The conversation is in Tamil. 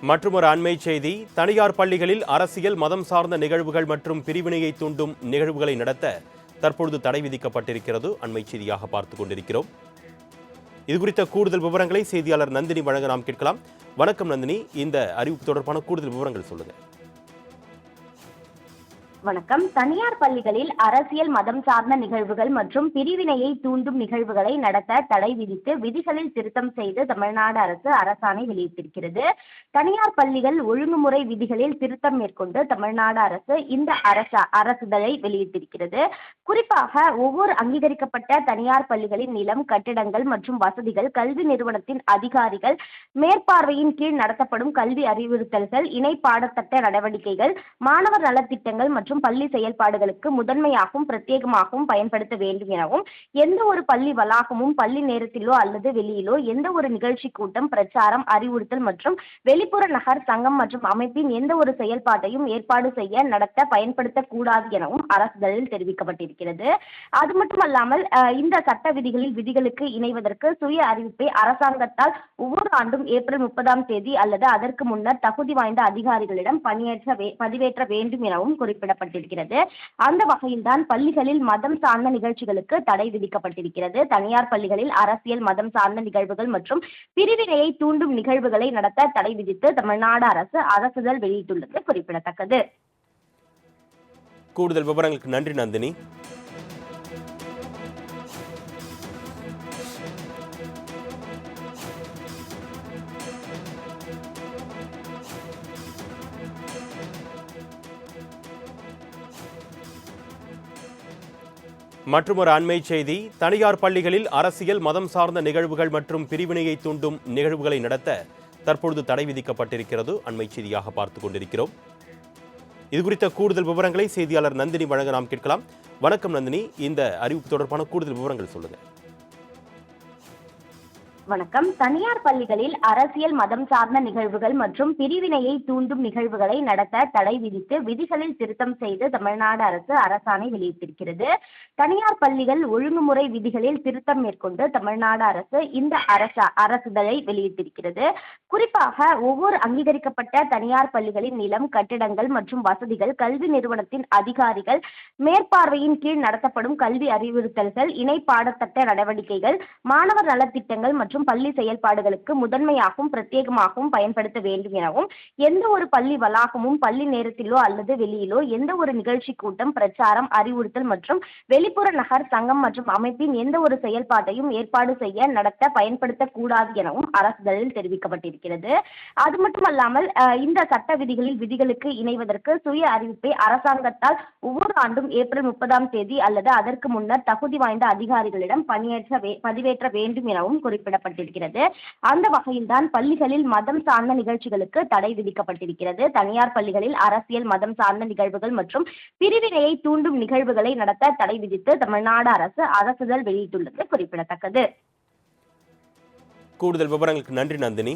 மற்றொரு அண்மை செய்தி. தனியார் பள்ளிகளில் அரசியல் மதம் சார்ந்த நிகழ்வுகள் மற்றும் பிரிவினையை தூண்டும் நிகழ்வுகளை நடத்த தற்பொழுது தடை விதிக்கப்பட்டிருக்கிறது. அண்மை செய்தியாக பார்த்துக் கொண்டிருக்கிறோம். இதுகுறித்த கூடுதல் விவரங்களை செய்தியாளர் நந்தினி வழங்க நாம் கேட்கலாம். வணக்கம் நந்தினி, இந்த அறிவிப்பு தொடர்பான கூடுதல் விவரங்கள் சொல்லுங்க. வணக்கம். தனியார் பள்ளிகளில் அரசியல் மதம் சார்ந்த நிகழ்வுகள் மற்றும் பிரிவினையை தூண்டும் நிகழ்வுகளை நடத்த தடை விதித்து விதிகளில் திருத்தம் செய்து தமிழ்நாடு அரசு அரசாணை வெளியிட்டிருக்கிறது. தனியார் பள்ளிகள் ஒழுங்குமுறை விதிகளில் திருத்தம் மேற்கொண்டு தமிழ்நாடு அரசு இந்த அரசுதலை வெளியிட்டிருக்கிறது. குறிப்பாக ஒவ்வொரு அங்கீகரிக்கப்பட்ட தனியார் பள்ளிகளின் நிலம், கட்டிடங்கள் மற்றும் வசதிகள், கல்வி நிறுவனத்தின் அதிகாரிகள் மேற்பார்வையின் கீழ் நடத்தப்படும் கல்வி அறிவுறுத்தல்கள், இணை பாடத்திட்ட நடவடிக்கைகள், மாணவர் நலத்திட்டங்கள் மற்றும் பள்ளி செயல்பாடுகளுக்கு முதன்மையாகவும் பிரத்யேகமாகவும் பயன்படுத்த வேண்டும் எனவும், எந்த ஒரு பள்ளி வளாகமும் பள்ளி நேரத்திலோ அல்லது வெளியிலோ எந்த ஒரு நிகழ்ச்சி, கூட்டம், பிரச்சாரம், அறிவுறுத்தல் மற்றும் வெளிப்புற நகர் சங்கம் மற்றும் அமைப்பின் எந்த ஒரு செயல்பாட்டையும் ஏற்பாடு செய்ய நடத்த பயன்படுத்தக்கூடாது எனவும் அரசுதலில் தெரிவிக்கப்பட்டிருக்கிறது. அது மட்டுமல்லாமல் இந்த சட்ட விதிகளுக்கு இணைவதற்கு சுய அறிவிப்பை அரசாங்கத்தால் ஒவ்வொரு ஆண்டும் ஏப்ரல் 30 அல்லது அதற்கு முன்னர் தகுதி வாய்ந்த அதிகாரிகளிடம் பதிவேற்ற வேண்டும் எனவும் குறிப்பிடப்பட்டிருக்கிறது. அந்த வகையில்தான் பள்ளிகளில் மதம் சார்ந்த நிகழ்ச்சிகளுக்கு தடை விதிக்கப்பட்டிருக்கிறது. தனியார் பள்ளிகளில் அரசியல் மதம் சார்ந்த நிகழ்வுகள் மற்றும் பிரிவினையை தூண்டும் நிகழ்வுகளை நடத்த தடை விதித்து தமிழ்நாடு அரசு அரசுதல் வெளியிட்டுள்ளது குறிப்பிடத்தக்கது. கூடுதல் விவரங்களுக்கு நன்றி நந்தினி. மற்றொரு அண்மை செய்தி. தனியார் பள்ளிகளில் அரசியல் மதம் சார்ந்த நிகழ்வுகள் மற்றும் பிரிவினையை தூண்டும் நிகழ்வுகளை நடத்த தற்பொழுது தடை விதிக்கப்பட்டிருக்கிறது. அண்மை செய்தியாக பார்த்துக் கொண்டிருக்கிறோம். இதுகுறித்த கூடுதல் விவரங்களை செய்தியாளர் நந்தினி வழங்க நாம் கேட்கலாம். வணக்கம் நந்தினி, இந்த அறிவிப்பு தொடர்பான கூடுதல் விவரங்கள் சொல்லுங்க. வணக்கம். தனியார் பள்ளிகளில் அரசியல் மதம் சார்ந்த நிகழ்வுகள் மற்றும் பிரிவினையை தூண்டும் நிகழ்வுகளை நடத்த தடை விதித்து விதிகளில் திருத்தம் செய்து தமிழ்நாடு அரசு அரசாணை வெளியிட்டிருக்கிறது. தனியார் பள்ளிகள் ஒழுங்குமுறை விதிகளில் திருத்தம் மேற்கொண்டு தமிழ்நாடு அரசு இந்த அரசுதலை வெளியிட்டிருக்கிறது. குறிப்பாக ஒவ்வொரு அங்கீகரிக்கப்பட்ட தனியார் பள்ளிகளின் நிலம், கட்டிடங்கள் மற்றும் வசதிகள், கல்வி நிறுவனத்தின் அதிகாரிகள் மேற்பார்வையின் கீழ் நடத்தப்படும் கல்வி அறிவுறுத்தல்கள், இணை பாடத்திட்ட நடவடிக்கைகள், மாணவர் நலத்திட்டங்கள் மற்றும் பள்ளி செயல்பாடுகளுக்கு முதன்மையாகவும் பிரத்யேகமாகவும் பயன்படுத்த வேண்டும் எனவும், எந்த ஒரு பள்ளி வளாகமும் பள்ளி நேரத்திலோ அல்லது வெளியிலோ எந்த ஒரு நிகழ்ச்சி, கூட்டம், பிரச்சாரம், அறிவுறுத்தல் மற்றும் வெளிப்புற நகர் சங்கம் மற்றும் அமைப்பின் எந்த ஒரு செயல்பாட்டையும் ஏற்பாடு செய்ய நடத்த பயன்படுத்தக்கூடாது எனவும் அரசுதலில் தெரிவிக்கப்பட்டிருக்கிறது. அது மட்டுமல்லாமல் இந்த சட்ட விதிகளுக்கு இணைவதற்கு சுய அறிவிப்பை அரசாங்கத்தால் ஒவ்வொரு ஆண்டும் ஏப்ரல் 30 அல்லது அதற்கு முன்னர் தகுதி வாய்ந்த அதிகாரிகளிடம் பதிவேற்ற வேண்டும் எனவும் குறிப்பிடப்பட்டிருக்கிறது. அந்த வகையில்தான் பள்ளிகளில் மதம் சார்ந்த நிகழ்ச்சிகளுக்கு தடை விதிக்கப்பட்டிருக்கிறது. தனியார் பள்ளிகளில் அரசியல் மதம் சார்ந்த நிகழ்வுகள் மற்றும் பிரிவினையை தூண்டும் நிகழ்வுகளை நடத்த தடை விதித்து தமிழ்நாடு அரசு அரசுதல் வெளியிட்டுள்ளது குறிப்பிடத்தக்கது. கூடுதல் விவரங்களுக்கு நன்றி நந்தினி.